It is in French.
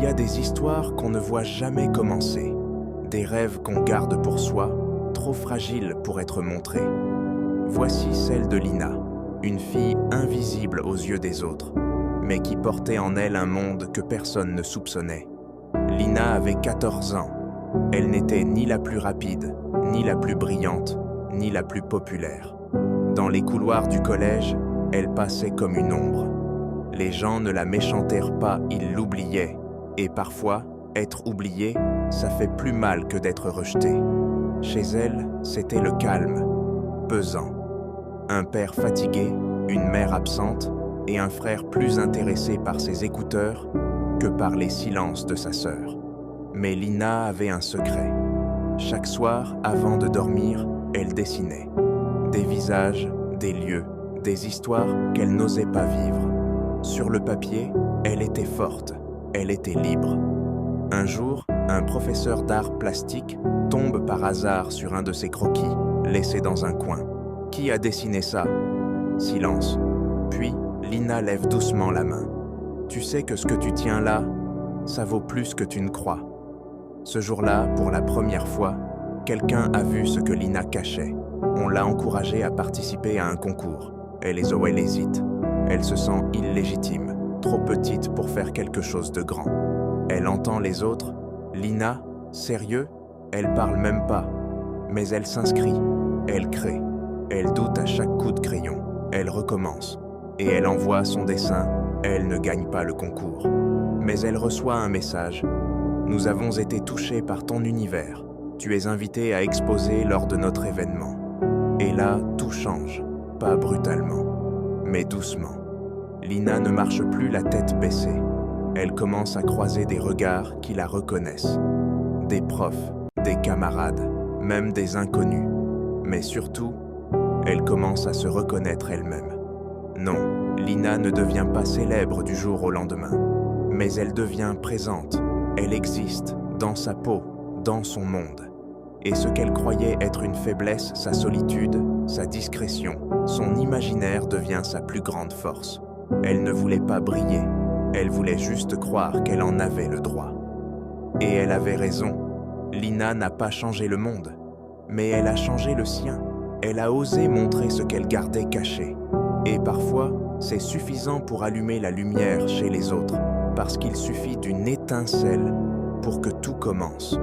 y a des histoires qu'on ne voit jamais commencer, des rêves qu'on garde pour soi, trop fragiles pour être montrés. Voici celle de Lina, une fille invisible aux yeux des autres, mais qui portait en elle un monde que personne ne soupçonnait. Lina avait 14 ans. Elle n'était ni la plus rapide, ni la plus brillante, ni la plus populaire. Dans les couloirs du collège, elle passait comme une ombre. Les gens ne la méchantèrent pas, ils l'oubliaient. Et parfois, être oublié, ça fait plus mal que d'être rejeté. Chez elle, c'était le calme, pesant. Un père fatigué, une mère absente et un frère plus intéressé par ses écouteurs que par les silences de sa sœur. Mais Lina avait un secret. Chaque soir, avant de dormir, elle dessinait. Des visages, des lieux, des histoires qu'elle n'osait pas vivre. Sur le papier, elle était forte, elle était libre. Un jour, un professeur d'art plastique tombe par hasard sur un de ses croquis, laissés dans un coin. Qui a dessiné ça? Silence. Puis, Lina lève doucement la main. Tu sais que ce que tu tiens là, ça vaut plus que tu ne crois. Ce jour-là, pour la première fois, quelqu'un a vu ce que Lina cachait. On l'a encouragée à participer à un concours. Elle hésite. Elle se sent illégitime, trop petite pour faire quelque chose de grand. Elle entend les autres. Lina, sérieux? Elle parle même pas. Mais elle s'inscrit. Elle crée. Elle doute à chaque coup de crayon. Elle recommence. Et elle envoie son dessin. Elle ne gagne pas le concours. Mais elle reçoit un message. Nous avons été touchés par ton univers. Tu es invité à exposer lors de notre événement. Et là, tout change. Pas brutalement, mais doucement. Lina ne marche plus la tête baissée. Elle commence à croiser des regards qui la reconnaissent. Des profs, des camarades, même des inconnus. Mais surtout, elle commence à se reconnaître elle-même. Non, Lina ne devient pas célèbre du jour au lendemain. Mais elle devient présente. Elle existe, dans sa peau, dans son monde. Et ce qu'elle croyait être une faiblesse, sa solitude, sa discrétion, son imaginaire devient sa plus grande force. Elle ne voulait pas briller, elle voulait juste croire qu'elle en avait le droit. Et elle avait raison. Lina n'a pas changé le monde, mais elle a changé le sien. Elle a osé montrer ce qu'elle gardait caché. Et parfois, c'est suffisant pour allumer la lumière chez les autres, parce qu'il suffit d'une étincelle pour que tout commence.